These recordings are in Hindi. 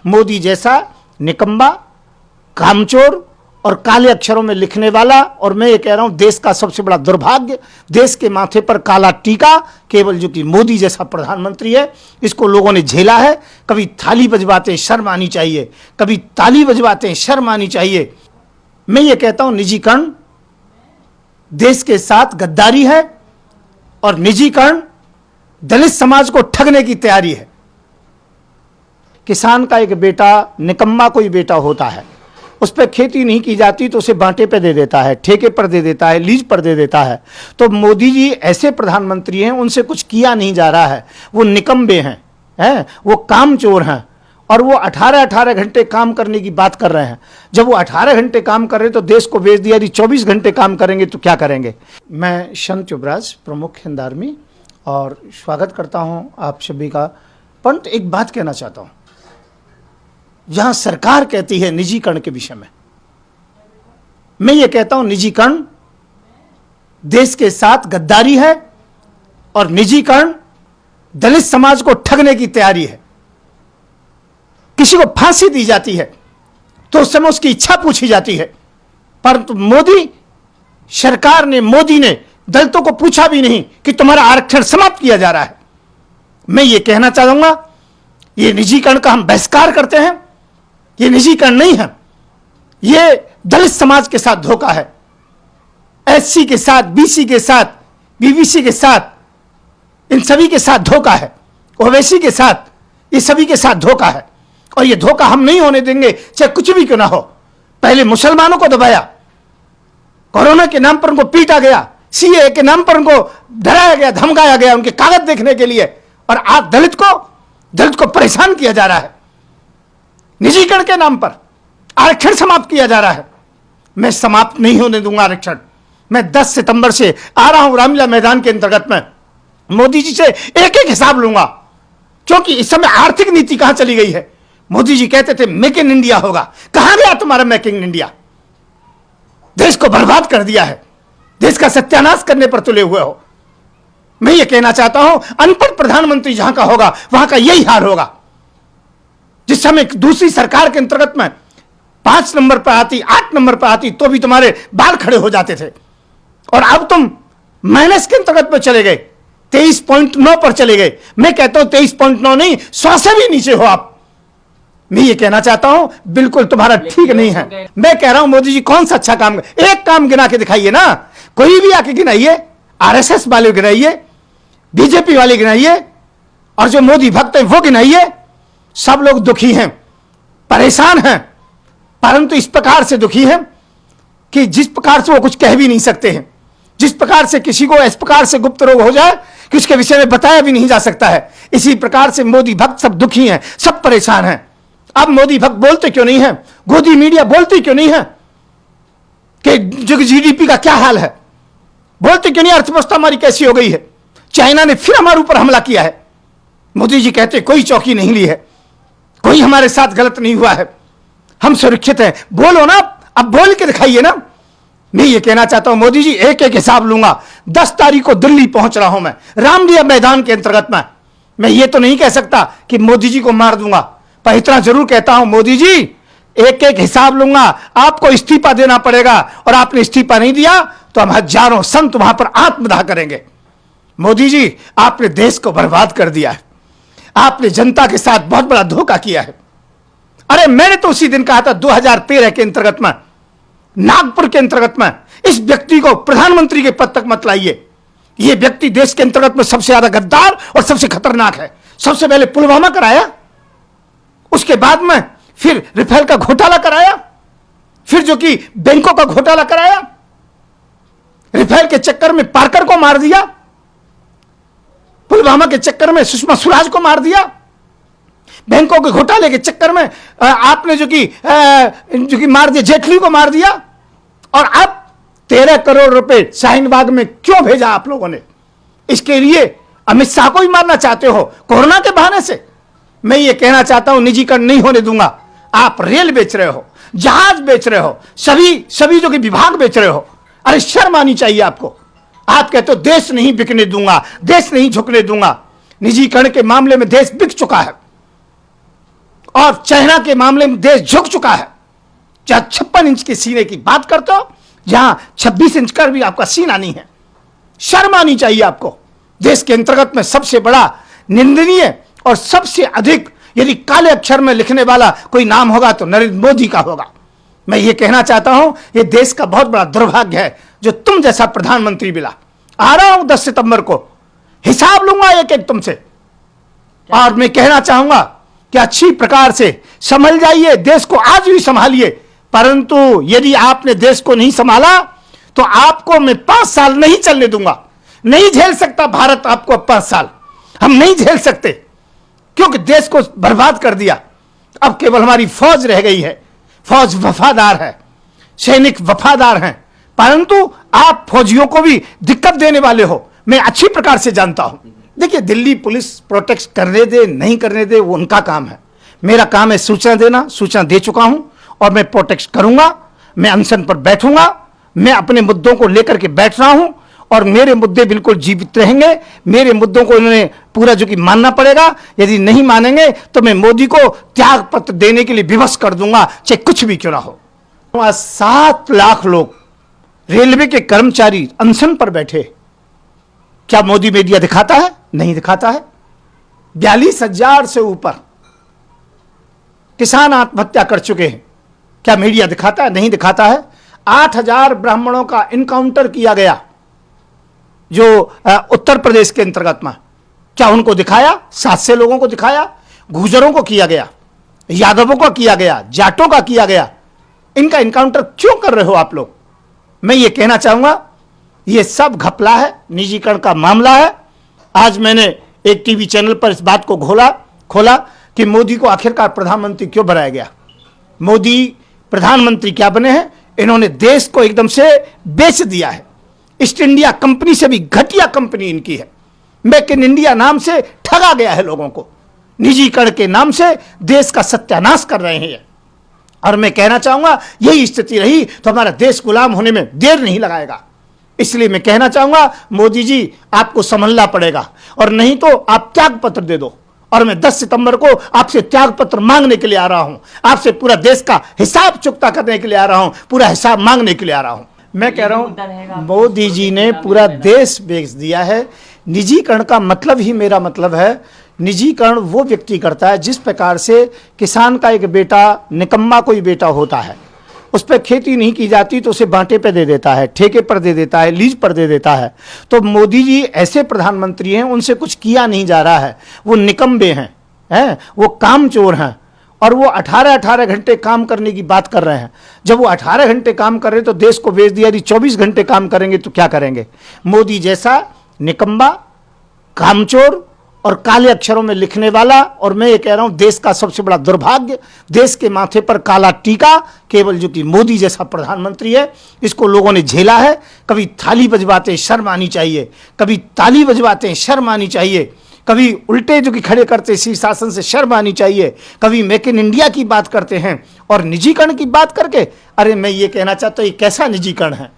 मोदी जैसा निकम्मा, कामचोर और काले अक्षरों में लिखने वाला, और मैं ये कह रहा हूं देश का सबसे बड़ा दुर्भाग्य, देश के माथे पर काला टीका केवल जो कि मोदी जैसा प्रधानमंत्री है, इसको लोगों ने झेला है। कभी थाली बजवाते शर्म आनी चाहिए, कभी ताली बजवाते शर्म आनी चाहिए। मैं ये कहता हूं निजीकरण देश के साथ गद्दारी है और निजीकरण दलित समाज को ठगने की तैयारी है। किसान का एक बेटा निकम्मा कोई बेटा होता है, उस पर खेती नहीं की जाती तो उसे बांटे पे दे देता है, ठेके पर दे देता है, लीज पर दे देता है। तो मोदी जी ऐसे प्रधानमंत्री हैं, उनसे कुछ किया नहीं जा रहा है, वो निकम्बे हैं, वो कामचोर हैं, और वो 18-18 घंटे काम करने की बात कर रहे हैं। जब वो 18 घंटे काम कर रहे हैं तो देश को बेच दिया, यदि 24 घंटे काम करेंगे तो क्या करेंगे। मैं संत युवराज, प्रमुख हिंद आर्मी, और स्वागत करता हूं आप सभी का। परंतु एक बात कहना चाहता हूं, जहां सरकार कहती है निजीकरण के विषय में, मैं ये कहता हूं निजीकरण देश के साथ गद्दारी है और निजीकरण दलित समाज को ठगने की तैयारी है। किसी को फांसी दी जाती है तो उस समय उसकी इच्छा पूछी जाती है, परंतु मोदी सरकार ने, मोदी ने दलितों को पूछा भी नहीं कि तुम्हारा आरक्षण समाप्त किया जा रहा है। मैं ये कहना चाहूंगा, ये निजीकरण का हम बहिष्कार करते हैं। ये निजीकरण नहीं है, ये दलित समाज के साथ धोखा है, एससी के साथ, बीसी के साथ, बीबीसी के साथ, इन सभी के साथ धोखा है, ओवैसी के साथ, ये सभी के साथ धोखा है। और ये धोखा हम नहीं होने देंगे, चाहे कुछ भी क्यों ना हो। पहले मुसलमानों को दबाया, कोरोना के नाम पर उनको पीटा गया, सीए के नाम पर उनको डराया गया, धमकाया गया उनके कागज देखने के लिए, और आज दलित को परेशान किया जा रहा है। निजीकरण के नाम पर आरक्षण समाप्त किया जा रहा है। मैं समाप्त नहीं होने दूंगा आरक्षण। मैं 10 सितंबर से आ रहा हूं रामलीला मैदान के अंतर्गत में, मोदी जी से एक एक हिसाब लूंगा, क्योंकि इस समय आर्थिक नीति कहां चली गई है। मोदी जी कहते थे मेक इन इंडिया होगा, कहां गया तुम्हारा मेक इन इंडिया। देश को बर्बाद कर दिया है, देश का सत्यानाश करने पर तुले हुए हो। मैं ये कहना चाहता हूं, अनपढ़ प्रधानमंत्री जहां का होगा वहां का यही हाल होगा। जिस समय दूसरी सरकार के अंतर्गत में 5 नंबर पर आती, 8 नंबर पर आती, तो भी तुम्हारे बाल खड़े हो जाते थे, और अब तुम माइनस के अंतर्गत में चले गए, 23.9 पर चले गए। मैं कहता हूं 23.9 नहीं, 100 से भी नीचे हो आप। मैं ये कहना चाहता हूं, बिल्कुल तुम्हारा ठीक नहीं है। मैं कह रहा हूं मोदी जी कौन सा अच्छा काम, एक काम गिना के दिखाइए ना, कोई भी आके गिनाइए, आरएसएस वाले गिनाइए, बीजेपी वाले गिनाइए, और जो मोदी भक्त हैं वो गिनाइए। सब लोग दुखी हैं, परेशान हैं, परंतु इस प्रकार से दुखी हैं कि जिस प्रकार से वो कुछ कह भी नहीं सकते हैं। जिस प्रकार से किसी को इस प्रकार से गुप्त रोग हो जाए कि उसके विषय में बताया भी नहीं जा सकता है, इसी प्रकार से मोदी भक्त सब दुखी हैं, सब परेशान हैं। अब मोदी भक्त बोलते क्यों नहीं है, गोदी मीडिया बोलती क्यों नहीं है कि जो जीडीपी का क्या हाल है, बोलते क्यों नहीं अर्थव्यवस्था हमारी कैसी हो गई है। चाइना ने फिर हमारे ऊपर हमला किया है, मोदी जी कहते कोई चौकी नहीं ली है, कोई हमारे साथ गलत नहीं हुआ है, हम सुरक्षित हैं। बोलो ना, अब बोल के दिखाइए ना। मैं ये कहना चाहता हूं मोदी जी एक एक हिसाब लूंगा। 10 तारीख को दिल्ली पहुंच रहा हूं मैं, रामलीला मैदान के अंतर्गत में। मैं ये तो नहीं कह सकता कि मोदी जी को मार दूंगा, पर इतना जरूर कहता हूं मोदी जी एक एक हिसाब लूंगा। आपको इस्तीफा देना पड़ेगा, और आपने इस्तीफा नहीं दिया तो हम हजारों संत वहां पर आत्मदाह करेंगे। मोदी जी आपने देश को बर्बाद कर दिया है, आपने जनता के साथ बहुत बड़ा धोखा किया है। अरे मैंने तो उसी दिन कहा था 2013 के अंतर्गत में, नागपुर के अंतर्गत में, इस व्यक्ति को प्रधानमंत्री के पद तक मत लाइए। यह व्यक्ति देश के अंतर्गत में सबसे ज्यादा गद्दार और सबसे खतरनाक है। सबसे पहले पुलवामा कराया, उसके बाद में फिर राफेल का घोटाला कराया, फिर जो कि बैंकों का घोटाला कराया, राफेल के चक्कर में पार्कर को मार दिया, पुलवामा के चक्कर में सुषमा स्वराज को मार दिया, बैंकों के घोटाले के चक्कर में आपने जो कि मार दिया, जेटली को मार दिया। और अब 13 करोड़ रुपए शाहीन बाग में क्यों भेजा आप लोगों ने? इसके लिए अमित शाह को ही मारना चाहते हो कोरोना के बहाने से। मैं ये कहना चाहता हूं निजीकरण नहीं होने दूंगा। आप रेल बेच रहे हो, जहाज बेच रहे हो, सभी जो कि विभाग बेच रहे हो। अरे शर्म आनी चाहिए आपको। आप कहते हो देश नहीं बिकने दूंगा, देश नहीं झुकने दूंगा। निजीकरण के मामले में देश बिक चुका है, और चाइना के मामले में देश झुक चुका है। जहां 56 इंच के सीने की बात करते हो, जहां 26 इंच का भी आपका सीना नहीं है। शर्म आनी चाहिए आपको। देश के अंतर्गत में सबसे बड़ा निंदनीय और सबसे अधिक यदि काले अक्षर में लिखने वाला कोई नाम होगा तो नरेंद्र मोदी का होगा। मैं ये कहना चाहता हूं, ये देश का बहुत बड़ा दुर्भाग्य है जो तुम जैसा प्रधानमंत्री मिला। आ रहा हूं 10 सितंबर को, हिसाब लूंगा एक एक तुमसे। और मैं कहना चाहूंगा कि अच्छी प्रकार से संभल जाइए, देश को आज भी संभालिए, परंतु यदि आपने देश को नहीं संभाला तो आपको मैं 5 साल नहीं चलने दूंगा। नहीं झेल सकता भारत आपको 5 साल, हम नहीं झेल सकते, क्योंकि देश को बर्बाद कर दिया। अब केवल हमारी फौज रह गई है। फौज वफादार है, सैनिक वफादार हैं, परंतु आप फौजियों को भी दिक्कत देने वाले हो, मैं अच्छी प्रकार से जानता हूं। देखिए, दिल्ली पुलिस प्रोटेक्ट करने दे नहीं करने दे वो उनका काम है। मेरा काम है सूचना देना, सूचना दे चुका हूं और मैं प्रोटेक्ट करूंगा। मैं अनशन पर बैठूंगा, मैं अपने मुद्दों को लेकर के बैठ रहा हूं और मेरे मुद्दे बिल्कुल जीवित रहेंगे। मेरे मुद्दों को उन्होंने पूरा जो कि मानना पड़ेगा। यदि नहीं मानेंगे तो मैं मोदी को त्याग पत्र देने के लिए विवश कर दूंगा, चाहे कुछ भी क्यों ना हो। 7 लाख लोग रेलवे के कर्मचारी अनशन पर बैठे, क्या मोदी मीडिया दिखाता है? नहीं दिखाता है। 42,000 से ऊपर किसान आत्महत्या कर चुके हैं, क्या मीडिया दिखाता है? नहीं दिखाता है। 8,000 ब्राह्मणों का इनकाउंटर किया गया जो उत्तर प्रदेश के अंतर्गत में, क्या उनको दिखाया? 700 लोगों को दिखाया। गुर्जरों को किया गया, यादवों को किया गया, जाटों का किया गया। इनका इनकाउंटर क्यों कर रहे हो आप लोग? मैं ये कहना चाहूंगा, ये सब घपला है, निजीकरण का मामला है। आज मैंने एक टीवी चैनल पर इस बात को खोला कि मोदी को आखिरकार प्रधानमंत्री क्यों बनाया गया। मोदी प्रधानमंत्री क्या बने हैं? इन्होंने देश को एकदम से बेच दिया है। ईस्ट इंडिया कंपनी से भी घटिया कंपनी इनकी है। मेक इन इंडिया नाम से ठगा गया है लोगों को, निजीकरण के नाम से देश का सत्यानाश कर रहे हैं। और मैं कहना चाहूंगा, यही स्थिति रही तो हमारा देश गुलाम होने में देर नहीं लगाएगा। इसलिए मैं कहना चाहूंगा, मोदी जी आपको संभलना पड़ेगा, और नहीं तो आप त्याग पत्र दे दो। और मैं 10 सितंबर को आपसे त्याग पत्र मांगने के लिए आ रहा हूं, आपसे पूरा देश का हिसाब चुकता करने के लिए आ रहा हूं, पूरा हिसाब मांगने के लिए आ रहा हूं। मैं कह रहा हूं, मोदी जी ने पूरा देश बेच दिया है। निजीकरण का मतलब ही, मेरा मतलब है, निजीकरण वो व्यक्ति करता है जिस प्रकार से किसान का एक बेटा, निकम्मा कोई बेटा होता है, उस पर खेती नहीं की जाती तो उसे बांटे पे दे देता है, ठेके पर दे देता है, लीज पर दे देता है। तो मोदी जी ऐसे प्रधानमंत्री हैं, उनसे कुछ किया नहीं जा रहा है। वो निकम्बे हैं, वो कामचोर हैं, और वो 18-18 घंटे काम करने की बात कर रहे हैं। जब वो 18 घंटे काम कर रहे हैं तो देश को बेच दिया। यदि 24 घंटे काम करेंगे तो क्या करेंगे? मोदी जैसा निकम्बा, कामचोर और काले अक्षरों में लिखने वाला, और मैं ये कह रहा हूं देश का सबसे बड़ा दुर्भाग्य, देश के माथे पर काला टीका केवल जो कि मोदी जैसा प्रधानमंत्री है। इसको लोगों ने झेला है। कभी थाली बजवाते शर्म आनी चाहिए, कभी ताली बजवाते शर्म आनी चाहिए, कभी उल्टे जो कि खड़े करते शीर्षासन से शर्म आनी चाहिए, कभी मेक इन इंडिया की बात करते हैं और निजीकरण की बात करके। अरे मैं ये कहना चाहता हूँ, ये कैसा निजीकरण है?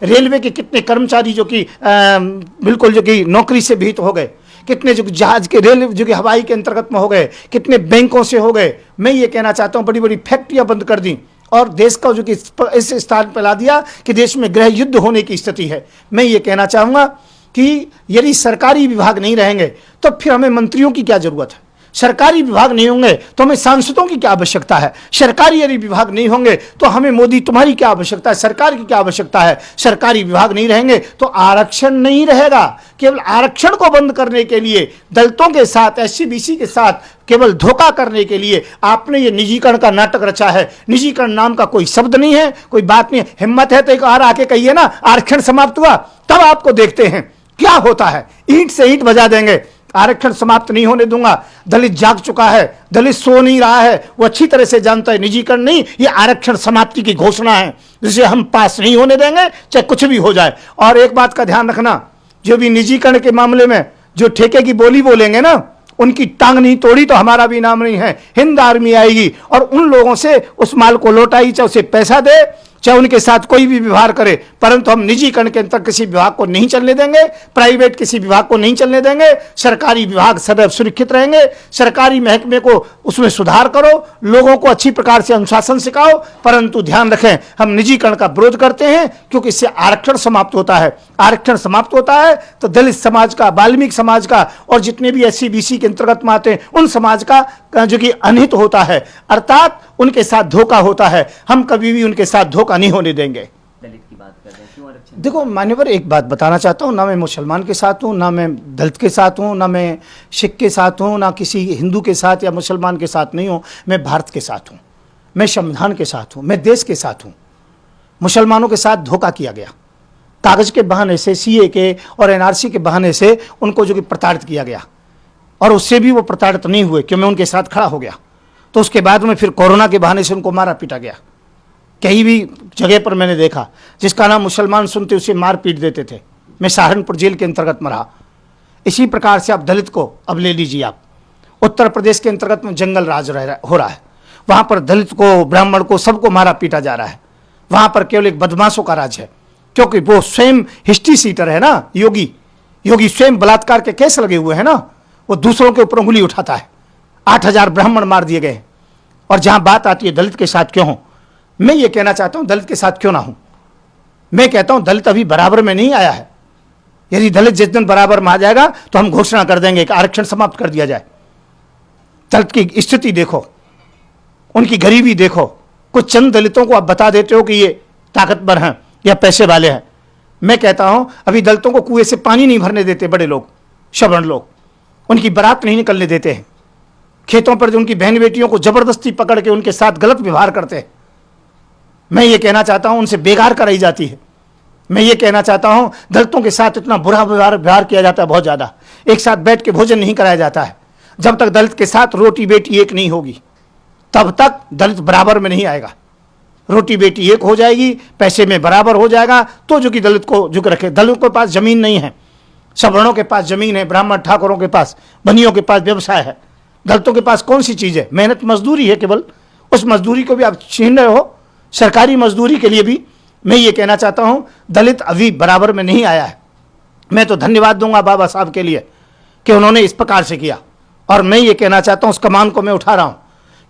रेलवे के कितने कर्मचारी जो कि बिल्कुल जो कि नौकरी से भीत हो गए, कितने जो जहाज के, रेल जो कि हवाई के अंतर्गत में हो गए, कितने बैंकों से हो गए। मैं ये कहना चाहता हूँ, बड़ी बड़ी फैक्ट्रियां बंद कर दी और देश का जो कि इस स्थान पर ला दिया कि देश में गृह युद्ध होने की स्थिति है। मैं ये कहना चाहूँगा कि यदि सरकारी विभाग नहीं रहेंगे तो फिर हमें मंत्रियों की क्या जरूरत है? सरकारी विभाग नहीं होंगे तो हमें सांसदों की क्या आवश्यकता है? सरकारी यदि विभाग नहीं होंगे तो हमें मोदी तुम्हारी क्या आवश्यकता है? सरकार की क्या आवश्यकता है? सरकारी विभाग नहीं रहेंगे तो आरक्षण नहीं रहेगा। केवल आरक्षण को बंद करने के लिए, दलितों के साथ, SC-BC के साथ केवल धोखा करने के लिए आपने ये निजीकरण का नाटक रचा है। निजीकरण नाम का कोई शब्द नहीं है, कोई बात नहीं है। हिम्मत है तो एक बार आके कहिए ना, आरक्षण समाप्त हुआ, तब आपको देखते हैं क्या होता है। ईंट से ईंट बजा देंगे। आरक्षण समाप्त नहीं होने दूंगा। दलित जाग चुका है, दलित सो नहीं रहा है, वो अच्छी तरह से जानता है निजीकरण नहीं, ये आरक्षण समाप्ति की घोषणा है, जिसे हम पास नहीं होने देंगे, चाहे कुछ भी हो जाए। और एक बात का ध्यान रखना, जो भी निजीकरण के मामले में जो ठेके की बोली बोलेंगे ना, उनकी टांग नहीं तोड़ी तो हमारा भी नाम नहीं है। हिंद आर्मी आएगी और उन लोगों से उस माल को लौटाई, चाहे उसे पैसा दे, चाहे उनके साथ कोई भी व्यवहार करे, परंतु हम निजीकरण के अंतर्गत किसी विभाग को नहीं चलने देंगे, प्राइवेट किसी विभाग को नहीं चलने देंगे। सरकारी विभाग सदैव सुरक्षित रहेंगे। सरकारी महकमे को उसमें सुधार करो, लोगों को अच्छी प्रकार से अनुशासन सिखाओ, परंतु ध्यान रखें हम निजीकरण का विरोध करते हैं, क्योंकि इससे आरक्षण समाप्त होता है। आरक्षण समाप्त होता है तो दलित समाज का, वाल्मीकि समाज का और जितने भी SC BC के अंतर्गत में आते हैं उन समाज का जो कि अनहित होता है, अर्थात उनके साथ धोखा होता है। हम कभी भी उनके साथ धोखा नहीं होने देंगे। दलित की बात कर रहे हैं, क्यों आरक्षण? देखो मान्यवर, एक बात बताना चाहता हूँ, ना मैं मुसलमान के साथ हूँ, ना मैं दलित के साथ हूँ, ना मैं सिख के साथ हूँ, ना किसी हिंदू के साथ या मुसलमान के साथ नहीं हूँ। मैं भारत के साथ हूँ, मैं संविधान के साथ हूँ, मैं देश के साथ हूँ। मुसलमानों के साथ धोखा किया गया, कागज के बहाने से, CA के और NRC के बहाने से उनको जो कि प्रताड़ित किया गया, और उससे भी वो प्रताड़ित नहीं हुए क्यों मैं उनके साथ खड़ा हो गया। तो उसके बाद में फिर कोरोना के बहाने से उनको मारा पीटा गया। कहीं भी जगह पर मैंने देखा जिसका नाम मुसलमान सुनते उसे मार पीट देते थे। मैं सहारनपुर जेल के अंतर्गत में रहा। इसी प्रकार से आप दलित को अब ले लीजिए, आप उत्तर प्रदेश के अंतर्गत में जंगल राज हो रहा है, वहाँ पर दलित को, ब्राह्मण को, सबको मारा पीटा जा रहा है। वहाँ पर केवल एक बदमाशों का राज है, क्योंकि वो स्वयं हिस्ट्री सीटर है ना। योगी स्वयं बलात्कार के केस लगे हुए हैं ना, वो दूसरों के ऊपर उंगली उठाता है। 8,000 ब्राह्मण मार दिए गए। और जहां बात आती है दलित के साथ क्यों हूं, मैं ये कहना चाहता हूं दलित के साथ क्यों ना हूं। मैं कहता हूं दलित अभी बराबर में नहीं आया है। यदि दलित जिस दिन बराबर में आ जाएगा तो हम घोषणा कर देंगे कि आरक्षण समाप्त कर दिया जाए। दलित की स्थिति देखो, उनकी गरीबी देखो। कुछ चंद दलितों को आप बता देते हो कि ये ताकतवर हैं या पैसे वाले हैं। मैं कहता हूं अभी दलितों को कुएं से पानी नहीं भरने देते बड़े लोग, सवर्ण लोग। उनकी बारात नहीं निकलने देते हैं। खेतों पर जो उनकी बहन बेटियों को जबरदस्ती पकड़ के उनके साथ गलत व्यवहार करते हैं। मैं ये कहना चाहता हूं उनसे बेगार कराई जाती है। मैं ये कहना चाहता हूं दलितों के साथ इतना बुरा व्यवहार किया जाता है, बहुत ज़्यादा। एक साथ बैठ के भोजन नहीं कराया जाता है। जब तक दलित के साथ रोटी बेटी एक नहीं होगी तब तक दलित बराबर में नहीं आएगा। रोटी बेटी एक हो जाएगी, पैसे में बराबर हो जाएगा तो जो कि दलित को झुक रखे। दलित के पास जमीन नहीं है, सवर्णों के पास जमीन है, ब्राह्मण ठाकुरों के पास, बनियों के पास व्यवसाय है। दलितों के पास कौन सी चीज़ है? मेहनत मजदूरी है केवल। उस मजदूरी को भी आप छीन रहे हो। सरकारी मजदूरी के लिए भी मैं ये कहना चाहता हूं दलित अभी बराबर में नहीं आया है। मैं तो धन्यवाद दूंगा बाबा साहब के लिए कि उन्होंने इस प्रकार से किया। और मैं ये कहना चाहता हूं, उस कमान को मैं उठा रहा हूं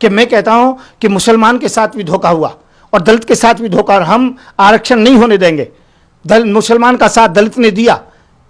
कि मैं कहता हूं कि मुसलमान के साथ भी धोखा हुआ और दलित के साथ भी धोखा। हम आरक्षण नहीं होने देंगे। मुसलमान का साथ दलित ने दिया,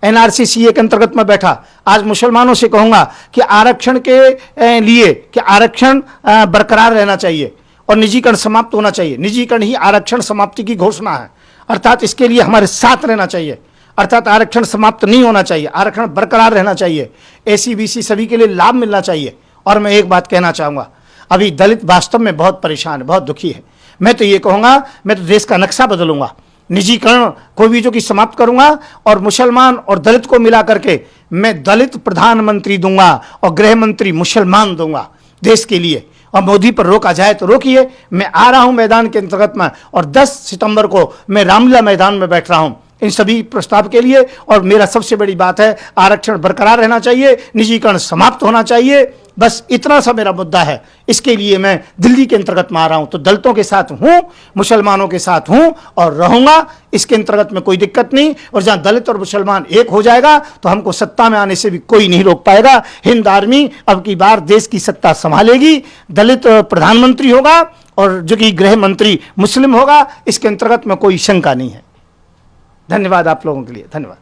NRC CA के अंतर्गत में बैठा। आज मुसलमानों से कहूंगा कि आरक्षण के लिए कि आरक्षण बरकरार रहना चाहिए और निजीकरण समाप्त होना चाहिए। निजीकरण ही आरक्षण समाप्ति की घोषणा है, अर्थात इसके लिए हमारे साथ रहना चाहिए। अर्थात आरक्षण समाप्त नहीं होना चाहिए, आरक्षण बरकरार रहना चाहिए। SC BC सभी के लिए लाभ मिलना चाहिए। और मैं एक बात कहना चाहूँगा, अभी दलित वास्तव में बहुत परेशान है, बहुत दुखी है। मैं तो ये कहूँगा, मैं तो देश का नक्शा बदलूंगा, निजीकरण को भी जो कि समाप्त करूंगा और मुसलमान और दलित को मिला करके मैं दलित प्रधानमंत्री दूंगा और गृह मंत्री मुसलमान दूंगा देश के लिए। और मोदी पर रोका जाए तो रोकिए। मैं आ रहा हूं मैदान के अंतर्गत में और 10 सितंबर को मैं रामलीला मैदान में बैठ रहा हूं इन सभी प्रस्ताव के लिए। और मेरा सबसे बड़ी बात है, आरक्षण बरकरार रहना चाहिए, निजीकरण समाप्त होना चाहिए। बस इतना सा मेरा मुद्दा है। इसके लिए मैं दिल्ली के अंतर्गत में आ रहा हूं। तो दलितों के साथ हूं, मुसलमानों के साथ हूं और रहूंगा। इसके अंतर्गत में कोई दिक्कत नहीं। और जहां दलित और मुसलमान एक हो जाएगा तो हमको सत्ता में आने से भी कोई नहीं रोक पाएगा। हिंद आर्मी अब की बार देश की सत्ता संभालेगी। दलित प्रधानमंत्री होगा और जो कि गृह मंत्री मुस्लिम होगा। इसके अंतर्गत में कोई शंका नहीं है। धन्यवाद आप लोगों के लिए, धन्यवाद।